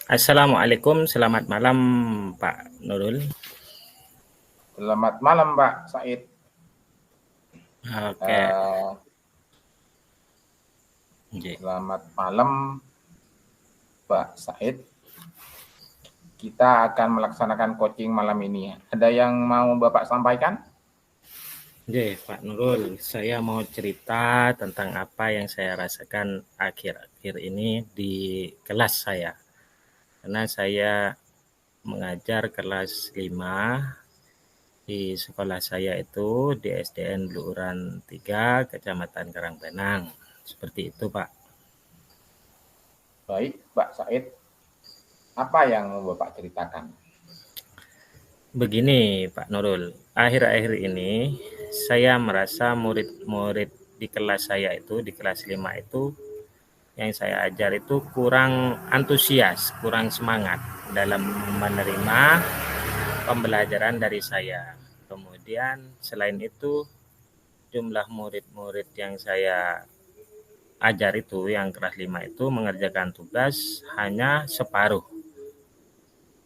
Assalamualaikum, selamat malam Pak Nurul. Selamat malam, Pak Said. Oke, Eh, Nggih. Selamat malam, Pak Said. Kita akan melaksanakan coaching malam ini. Ada yang mau Bapak sampaikan? Nggih, Pak Nurul, saya mau cerita tentang apa yang saya rasakan akhir-akhir ini di kelas saya. Karena saya mengajar kelas 5 di sekolah saya itu di SDN Bluuran 3, Kecamatan Karangbenang. Seperti itu, Pak. Baik, Pak Said. Apa yang mau Bapak ceritakan? Begini, Pak Nurul, akhir-akhir ini saya merasa murid-murid di kelas saya itu, di kelas 5 itu, yang saya ajar itu kurang antusias, kurang semangat dalam menerima pembelajaran dari saya. Kemudian selain itu, jumlah murid-murid yang saya ajar itu, yang kelas 5 itu mengerjakan tugas hanya separuh.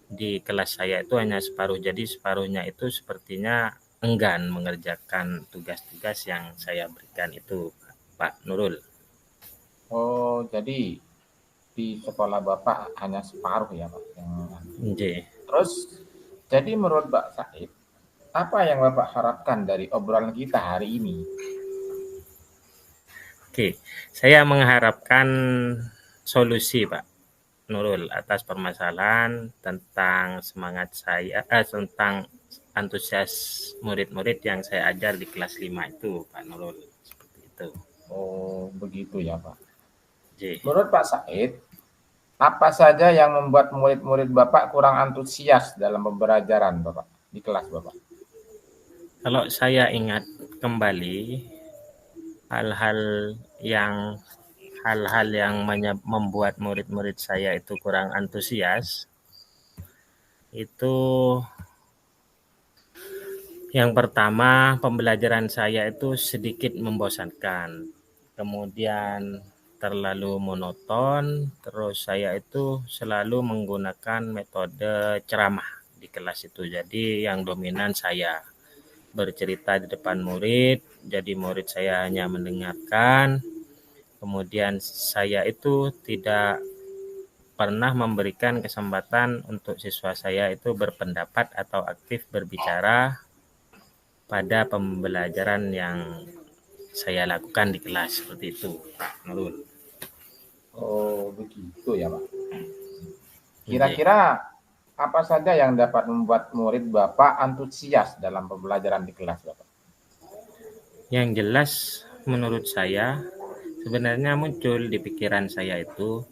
Di kelas saya itu hanya separuh, jadi separuhnya itu sepertinya enggan mengerjakan tugas-tugas yang saya berikan itu, Pak Nurul. Oh, jadi di sekolah Bapak hanya separuh ya, Pak. Nggih. Terus, jadi menurut Pak Said, apa yang Bapak harapkan dari obrolan kita hari ini? Oke, saya mengharapkan solusi, Pak Nurul, atas permasalahan tentang semangat saya, tentang antusias murid-murid yang saya ajar di kelas 5 itu, Pak Nurul. Seperti itu. Oh, begitu ya, Pak. Nggih. Menurut Pak Said, apa saja yang membuat murid-murid Bapak kurang antusias dalam pembelajaran Bapak di kelas Bapak? Kalau saya ingat kembali hal-hal yang hal-hal yang membuat murid-murid saya itu kurang antusias, itu yang pertama, pembelajaran saya itu sedikit membosankan. Kemudian terlalu monoton, terus saya itu selalu menggunakan metode ceramah di kelas itu. Jadi yang dominan saya bercerita di depan murid, jadi murid saya hanya mendengarkan. Kemudian saya itu tidak pernah memberikan kesempatan untuk siswa saya itu berpendapat atau aktif berbicara pada pembelajaran yang saya lakukan di kelas seperti itu, Pak Nurul. Oh, begitu ya Pak. Nggih. Kira-kira apa saja yang dapat membuat murid Bapak antusias dalam pembelajaran di kelas Bapak? Yang jelas menurut saya sebenarnya muncul di pikiran saya itu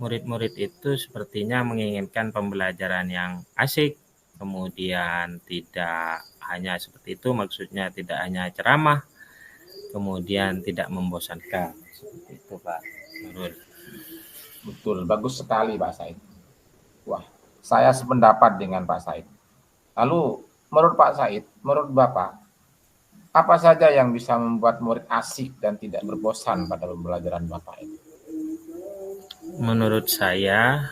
murid-murid itu sepertinya menginginkan pembelajaran yang asik, kemudian tidak hanya seperti itu, maksudnya tidak hanya ceramah, kemudian tidak membosankan. Seperti itu, Pak Nurul. Betul, bagus sekali Pak Said. Wah, saya sependapat dengan Pak Said. Lalu, menurut Pak Said, menurut Bapak, apa saja yang bisa membuat murid asik dan tidak berbosan pada pembelajaran Bapak itu? Menurut saya,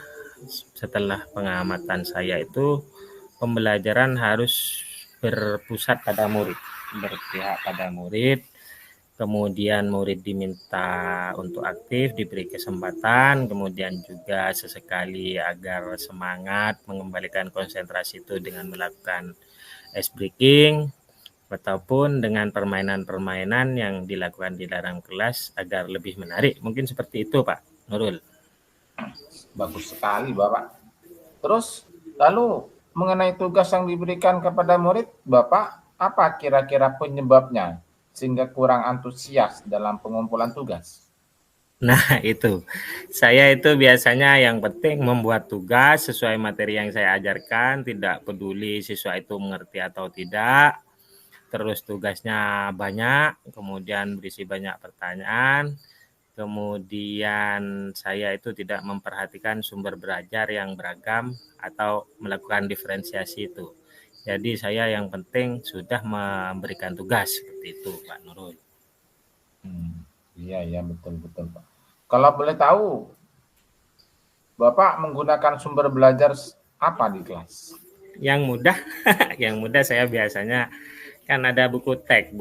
setelah pengamatan saya itu, pembelajaran harus berpusat pada murid, berpihak pada murid, kemudian murid diminta untuk aktif, diberi kesempatan, kemudian juga sesekali agar semangat mengembalikan konsentrasi itu dengan melakukan ice breaking, ataupun dengan permainan-permainan yang dilakukan di dalam kelas agar lebih menarik. Mungkin seperti itu, Pak Nurul. Bagus sekali Bapak. Terus, lalu mengenai tugas yang diberikan kepada murid, Bapak, apa kira-kira penyebabnya sehingga kurang antusias dalam pengumpulan tugas? Nah, itu. Saya itu biasanya yang penting membuat tugas sesuai materi yang saya ajarkan, tidak peduli siswa itu mengerti atau tidak. Terus tugasnya banyak, kemudian berisi banyak pertanyaan. Kemudian saya itu tidak memperhatikan sumber belajar yang beragam atau melakukan diferensiasi itu. Jadi saya yang penting sudah memberikan tugas seperti itu, Pak Nurul. Hmm, iya, iya, betul, betul, Pak. Kalau boleh tahu, Bapak menggunakan sumber belajar apa di kelas? Yang mudah, yang mudah saya biasanya kan ada buku paket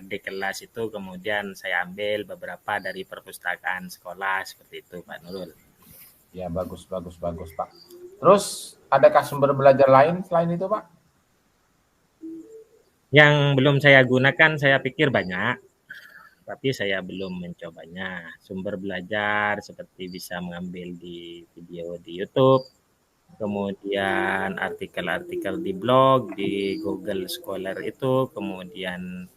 di kelas itu, kemudian saya ambil beberapa dari perpustakaan sekolah seperti itu, Pak Nurul. Ya, bagus, bagus, bagus, Pak. Terus, adakah sumber belajar lain selain itu, Pak? Yang belum saya gunakan saya pikir banyak, tapi saya belum mencobanya. Sumber belajar seperti bisa mengambil di video di YouTube, kemudian artikel-artikel di blog, di Google Scholar itu, kemudian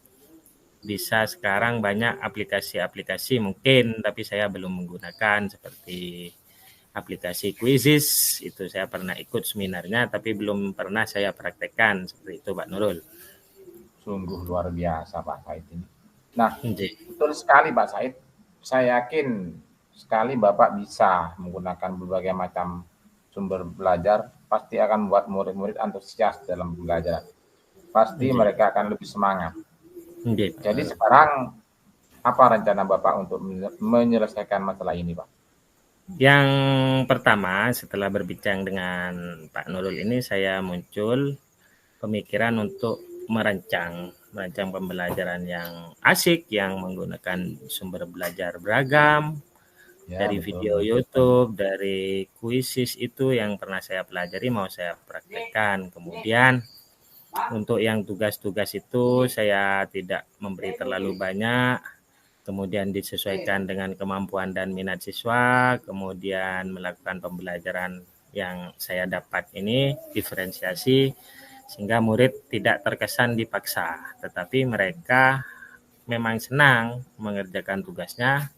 bisa sekarang banyak aplikasi-aplikasi mungkin, tapi saya belum menggunakan seperti aplikasi Quizizz, itu saya pernah ikut seminarnya, tapi belum pernah saya praktekkan seperti itu, Pak Nurul. Sungguh luar biasa, Pak Said ini. Nah, Nggih. betul sekali, Pak Said. Saya yakin sekali Bapak bisa menggunakan berbagai macam sumber belajar, pasti akan membuat murid-murid antusias dalam belajar. Pasti Nggih. mereka akan lebih semangat. Nggih, Pak Jadi Nurul. sekarang, apa rencana Bapak untuk menyelesaikan masalah ini, Pak? Yang pertama, setelah berbincang dengan Pak Nurul ini, saya muncul pemikiran untuk merancang pembelajaran yang asik, yang menggunakan sumber belajar beragam, Ya, dari betul. video YouTube, dari Quizizz itu yang pernah saya pelajari mau saya praktekkan. Kemudian untuk yang tugas-tugas itu saya tidak memberi terlalu banyak, kemudian disesuaikan dengan kemampuan dan minat siswa, kemudian melakukan pembelajaran yang saya dapat ini diferensiasi sehingga murid tidak terkesan dipaksa, tetapi mereka memang senang mengerjakan tugasnya.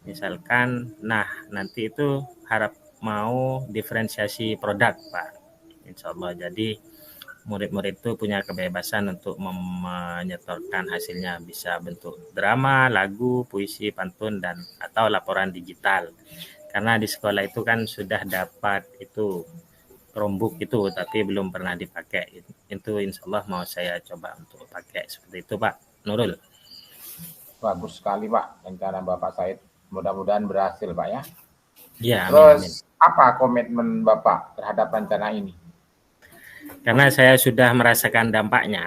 Misalkan, nah nanti itu harap mau diferensiasi produk, Pak. Insya Allah. Jadi murid-murid itu punya kebebasan untuk menyetorkan hasilnya, bisa bentuk drama, lagu, puisi, pantun, dan atau laporan digital. Karena di sekolah itu kan sudah dapat itu Chromebook itu, tapi belum pernah dipakai. Itu insya Allah mau saya coba untuk pakai seperti itu, Pak Nurul. Bagus sekali, Pak, rencana Bapak Said. Mudah-mudahan berhasil, Pak, ya. Ya, amin, amin. Terus, apa komitmen Bapak terhadap rencana ini? Karena saya sudah merasakan dampaknya,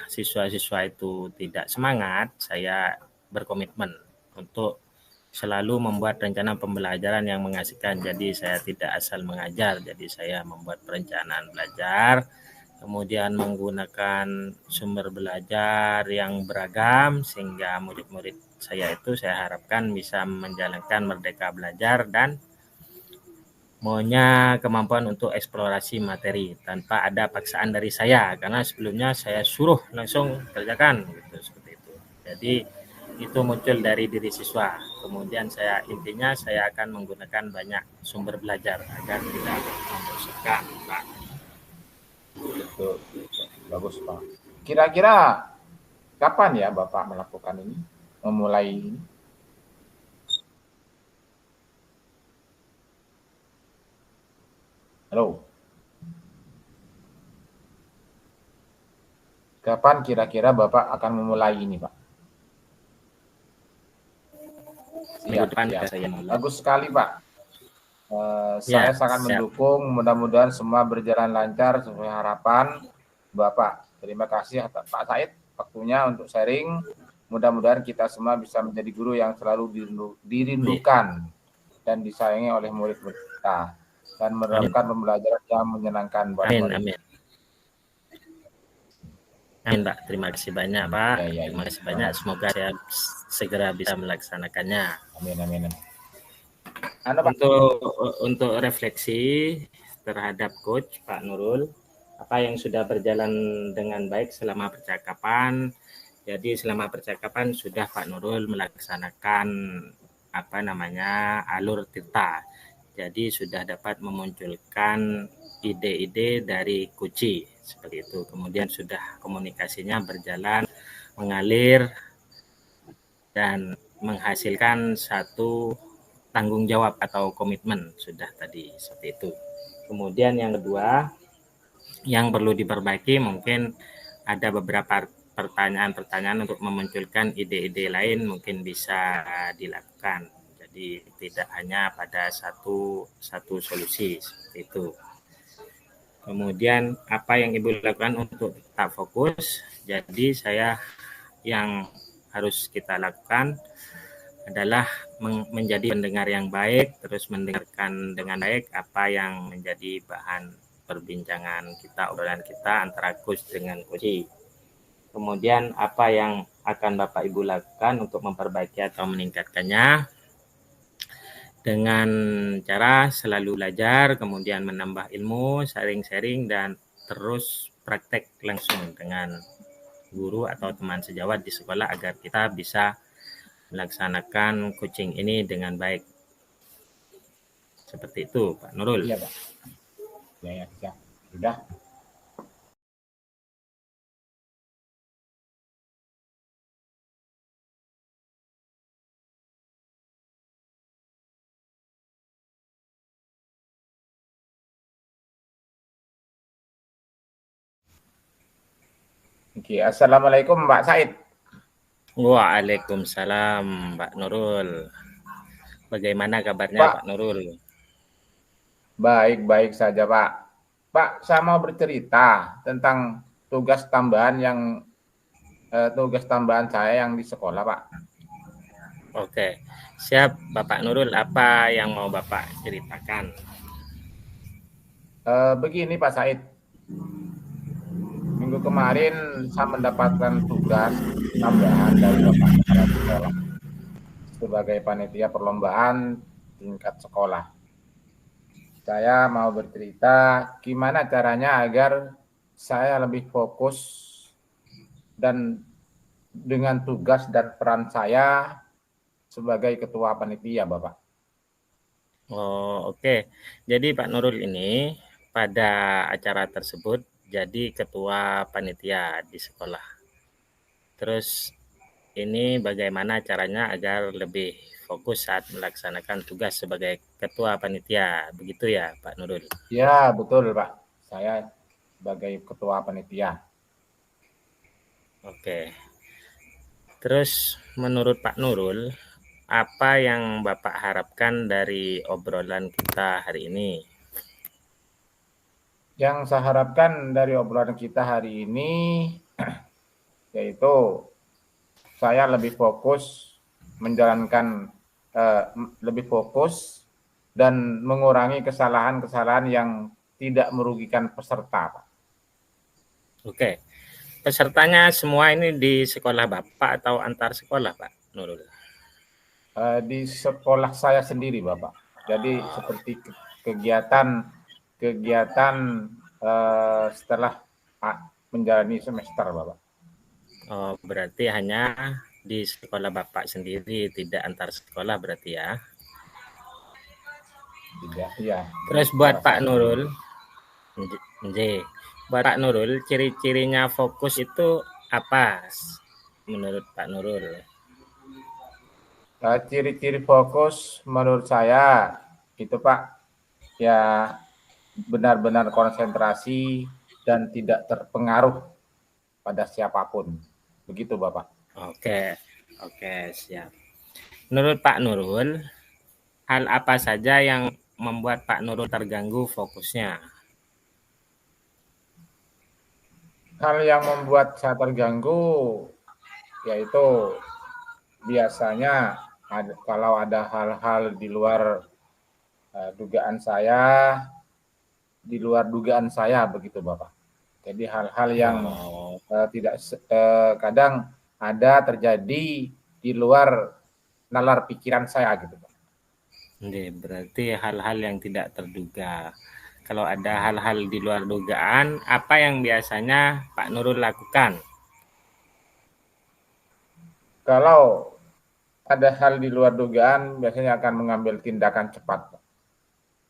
siswa-siswa itu tidak semangat, saya berkomitmen untuk selalu membuat rencana pembelajaran yang mengasihkan. Jadi saya tidak asal mengajar, jadi saya membuat perencanaan belajar, kemudian menggunakan sumber belajar yang beragam sehingga murid-murid saya itu saya harapkan bisa menjalankan merdeka belajar dan maunya kemampuan untuk eksplorasi materi tanpa ada paksaan dari saya, karena sebelumnya saya suruh langsung kerjakan gitu seperti itu. Jadi itu muncul dari diri siswa. Kemudian intinya saya akan menggunakan banyak sumber belajar agar tidak membosankan, Pak. Betul, bagus, Pak. Kira-kira kapan ya Bapak melakukan ini? Memulai ini? Halo. Kapan kira-kira Bapak akan memulai ini, Pak? Minggu depan Siap. saya mulai. Bagus sekali, Pak. Ya, Saya sangat siap. mendukung. Mudah-mudahan semua berjalan lancar sesuai harapan Bapak. Terima kasih Pak Said waktunya untuk sharing. Mudah-mudahan kita semua bisa menjadi guru yang selalu dirindukan dan disayangi oleh murid-murid kita dan menerapkan pembelajaran yang menyenangkan buat Amin, murid. amin. Amin, Pak. Terima kasih banyak, Pak. Ya. Terima kasih banyak. Semoga saya segera bisa melaksanakannya. Amin. Untuk refleksi terhadap coach Pak Nurul, apa yang sudah berjalan dengan baik selama percakapan. Jadi selama percakapan sudah Pak Nurul melaksanakan alur tirta. Jadi sudah dapat memunculkan ide-ide dari Kuci seperti itu. Kemudian sudah komunikasinya berjalan mengalir dan menghasilkan satu tanggung jawab atau komitmen sudah tadi seperti itu. Kemudian yang kedua yang perlu diperbaiki mungkin ada beberapa pertanyaan-pertanyaan untuk memunculkan ide-ide lain mungkin bisa dilakukan. Jadi tidak hanya pada satu solusi seperti itu. Kemudian apa yang Ibu lakukan untuk tetap fokus? Jadi yang harus kita lakukan adalah menjadi pendengar yang baik, terus mendengarkan dengan baik apa yang menjadi bahan perbincangan kita, obrolan kita antara coach dengan coach. Kemudian apa yang akan Bapak Ibu lakukan untuk memperbaiki atau meningkatkannya? Dengan cara selalu belajar, kemudian menambah ilmu, sharing-sharing, dan terus praktek langsung dengan guru atau teman sejawat di sekolah agar kita bisa melaksanakan coaching ini dengan baik. Seperti itu, Pak Nurul. Iya, Pak. Ya, siap. Sudah. Oke, Assalamualaikum Mbak Said. Waalaikumsalam, Pak Nurul. Bagaimana kabarnya, Pak Nurul? Baik-baik saja, Pak. Pak, saya mau bercerita tentang tugas tambahan saya yang di sekolah, Pak. Oke, siap Bapak Nurul. Apa yang mau Bapak ceritakan? Begini Pak Said, minggu kemarin saya mendapatkan tugas tambahan dari Bapak Kepala Sekolah sebagai panitia perlombaan tingkat sekolah. Saya mau bercerita gimana caranya agar saya lebih fokus dan dengan tugas dan peran saya sebagai ketua panitia, Bapak. Oh, oke. Jadi Pak Nurul ini pada acara tersebut jadi ketua panitia di sekolah. Terus ini bagaimana caranya agar lebih fokus saat melaksanakan tugas sebagai ketua panitia. Begitu ya, Pak Nurul? Ya, betul, Pak. Saya sebagai ketua panitia. Oke. Terus menurut Pak Nurul, apa yang Bapak harapkan dari obrolan kita hari ini? Yang saya harapkan dari obrolan kita hari ini yaitu saya lebih fokus menjalankan lebih fokus dan mengurangi kesalahan-kesalahan yang tidak merugikan peserta, Pak. Oke. Pesertanya semua ini di sekolah Bapak atau antar sekolah, Pak Nurul? Di sekolah saya sendiri, Bapak. Jadi seperti kegiatan setelah menjalani semester, Bapak. Oh, berarti hanya di sekolah Bapak sendiri, tidak antar sekolah berarti ya? Tidak, iya. Terus buat Pak Nurul, buat Pak Nurul, ciri-cirinya fokus itu apa menurut Pak Nurul? Ciri-ciri fokus menurut saya itu, Pak, ya benar-benar konsentrasi dan tidak terpengaruh pada siapapun. Begitu, Bapak. Oke, siap. Menurut Pak Nurul, hal apa saja yang membuat Pak Nurul terganggu fokusnya? Hal yang membuat saya terganggu yaitu biasanya kalau ada hal-hal di luar dugaan saya begitu, Bapak. Jadi hal-hal yang tidak kadang ada terjadi di luar nalar pikiran saya gitu, Pak. Berarti hal-hal yang tidak terduga. Kalau ada hal-hal di luar dugaan, apa yang biasanya Pak Nurul lakukan? Kalau ada hal di luar dugaan, biasanya akan mengambil tindakan cepat.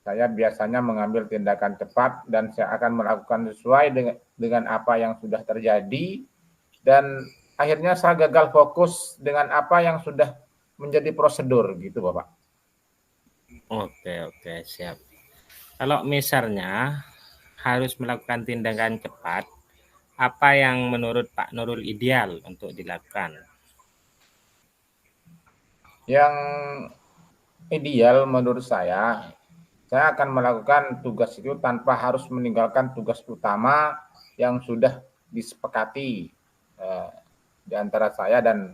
Saya biasanya mengambil tindakan cepat dan saya akan melakukan sesuai dengan apa yang sudah terjadi dan akhirnya saya gagal fokus dengan apa yang sudah menjadi prosedur gitu, Bapak. Oke, siap. Kalau misalnya harus melakukan tindakan cepat, apa yang menurut Pak Nurul ideal untuk dilakukan? Yang ideal menurut saya akan melakukan tugas itu tanpa harus meninggalkan tugas utama yang sudah disepakati di antara saya dan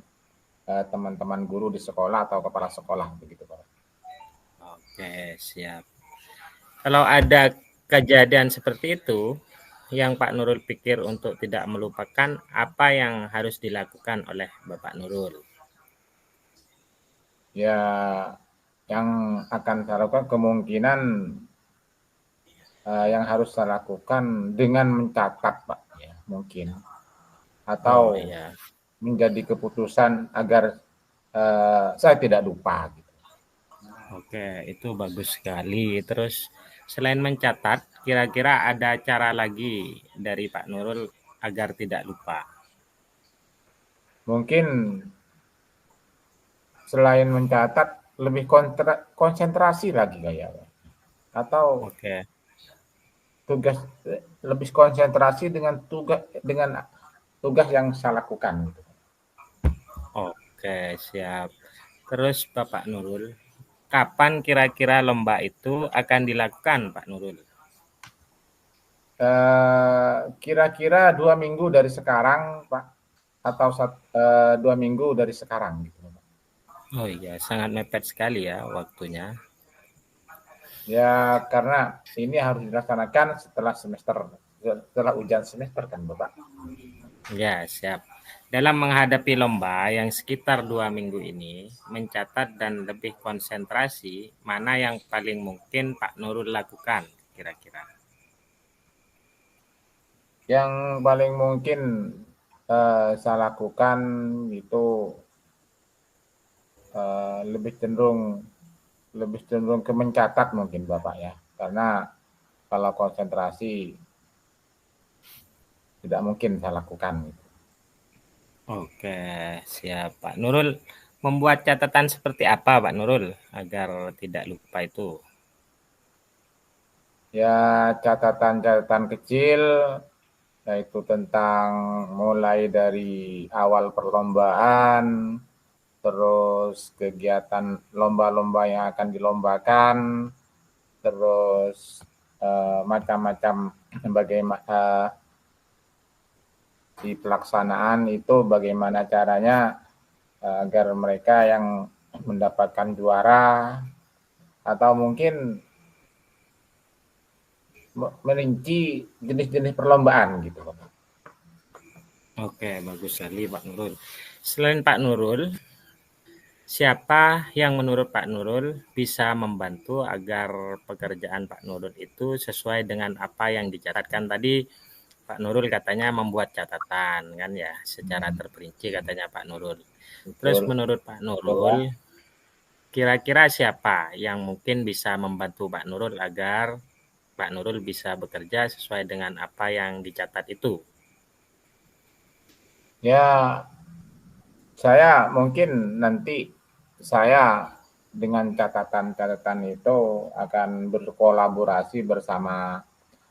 teman-teman guru di sekolah atau kepala sekolah begitu Pak. Oke, siap. Kalau ada kejadian seperti itu, yang Pak Nurul pikir untuk tidak melupakan, apa yang harus dilakukan oleh Bapak Nurul? Ya, yang akan saya lakukan kemungkinan yang harus saya lakukan dengan mencatat Pak, ya mungkin, Oh atau iya, menjadi keputusan agar saya tidak lupa. Gitu. oke, itu bagus sekali. Terus selain mencatat, kira-kira ada cara lagi dari Pak Nurul agar tidak lupa? Mungkin selain mencatat lebih konsentrasi lagi kayaknya, atau Oke, tugas lebih konsentrasi dengan tugas yang saya lakukan. Gitu. oke, siap. Terus Bapak Nurul, kapan kira-kira lomba itu akan dilakukan, Pak Nurul? Kira-kira 2 minggu dari sekarang, Pak, atau 2 minggu dari sekarang. Gitu. Oh iya, sangat mepet sekali ya waktunya. Ya, karena ini harus dilaksanakan setelah ujian semester kan, Bapak. Ya, siap. Dalam menghadapi lomba yang sekitar 2 minggu ini, mencatat dan lebih konsentrasi, mana yang paling mungkin Pak Nurul lakukan kira-kira? Yang paling mungkin saya lakukan itu lebih cenderung ke mencatat mungkin Bapak ya. Karena kalau konsentrasi tidak mungkin saya lakukan. Oke, siap Pak Nurul. Membuat catatan seperti apa Pak Nurul agar tidak lupa itu? Ya, catatan-catatan kecil yaitu tentang mulai dari awal perlombaan, terus kegiatan lomba-lomba yang akan dilombakan, terus macam-macam bagaimana di pelaksanaan itu bagaimana caranya agar mereka yang mendapatkan juara atau mungkin merinci jenis-jenis perlombaan gitu. Oke, bagus sekali Pak Nurul. Selain Pak Nurul, siapa yang menurut Pak Nurul bisa membantu agar pekerjaan Pak Nurul itu sesuai dengan apa yang dicatatkan tadi? Pak Nurul katanya membuat catatan kan ya, secara terperinci katanya Pak Nurul. Terus Betul, menurut Pak betul Nurul, Pak. kira-kira siapa yang mungkin bisa membantu Pak Nurul agar Pak Nurul bisa bekerja sesuai dengan apa yang dicatat itu? Ya, saya mungkin nanti saya dengan catatan-catatan itu akan berkolaborasi bersama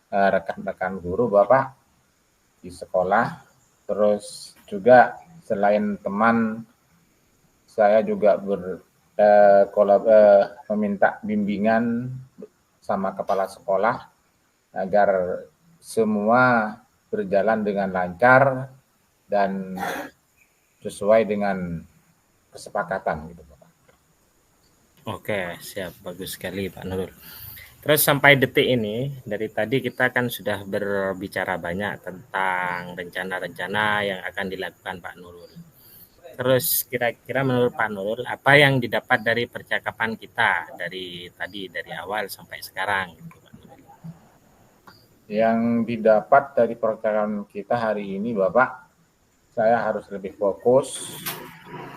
rekan-rekan guru Bapak di sekolah. Terus juga selain teman, saya juga meminta bimbingan sama kepala sekolah agar semua berjalan dengan lancar dan sesuai dengan kesepakatan gitu Bapak. Oke, siap. Bagus sekali Pak Nurul. Terus sampai detik ini, dari tadi kita kan sudah berbicara banyak tentang rencana-rencana yang akan dilakukan Pak Nurul. Terus kira-kira menurut Pak Nurul, apa yang didapat dari percakapan kita dari tadi, dari awal sampai sekarang? Gitu, Pak Nurul? Yang didapat dari percakapan kita hari ini Bapak, saya harus lebih fokus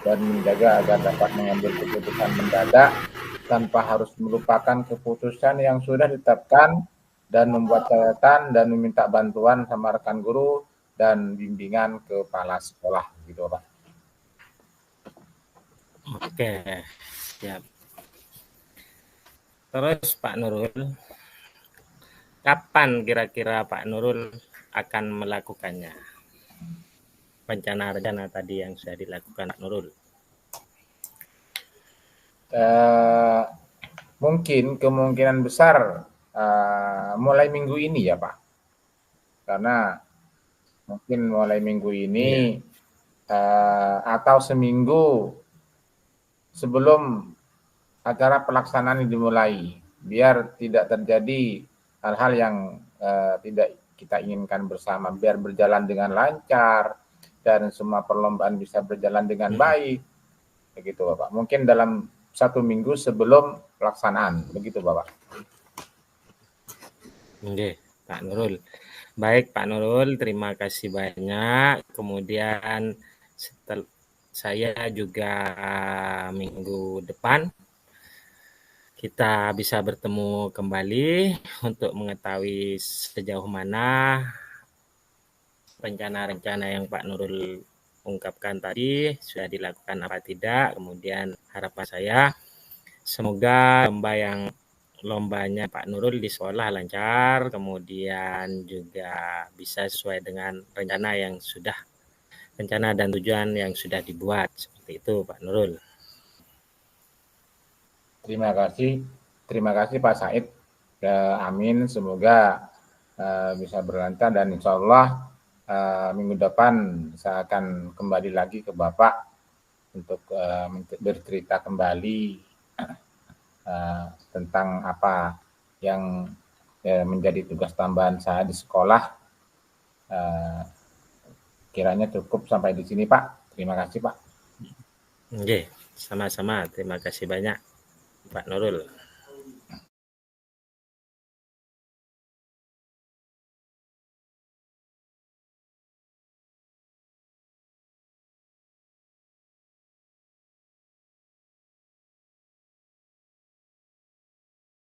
dan menjaga agar dapat mengambil keputusan mendadak tanpa harus melupakan keputusan yang sudah ditetapkan dan membuat catatan dan meminta bantuan sama rekan guru dan bimbingan kepala sekolah gitu Pak. Oke, siap. Terus Pak Nurul, kapan kira-kira Pak Nurul akan melakukannya? Rencana-rencana tadi yang sudah dilakukan Pak Nurul. Mungkin kemungkinan besar mulai minggu ini ya Pak, karena mungkin mulai minggu Iya. ini atau seminggu sebelum acara pelaksanaan dimulai, biar tidak terjadi hal-hal yang tidak kita inginkan bersama, biar berjalan dengan lancar dan semua perlombaan bisa berjalan dengan Mm-mm. baik, begitu Bapak. Mungkin dalam 1 minggu sebelum pelaksanaan, begitu Bapak. Oke, Pak Nurul. Baik, Pak Nurul, terima kasih banyak. Kemudian saya juga minggu depan kita bisa bertemu kembali untuk mengetahui sejauh mana rencana-rencana yang Pak Nurul ungkapkan tadi sudah dilakukan apa tidak. Kemudian harapan saya semoga lombanya Pak Nurul di sekolah lancar, kemudian juga bisa sesuai dengan rencana dan tujuan yang sudah dibuat. Seperti itu Pak Nurul. Terima kasih Pak Said. Amin, semoga bisa berlancar dan insya Allah minggu depan saya akan kembali lagi ke Bapak untuk bercerita kembali tentang apa yang menjadi tugas tambahan saya di sekolah. Kiranya cukup sampai di sini Pak. Terima kasih Pak. Oke, sama-sama. Terima kasih banyak Pak Nurul.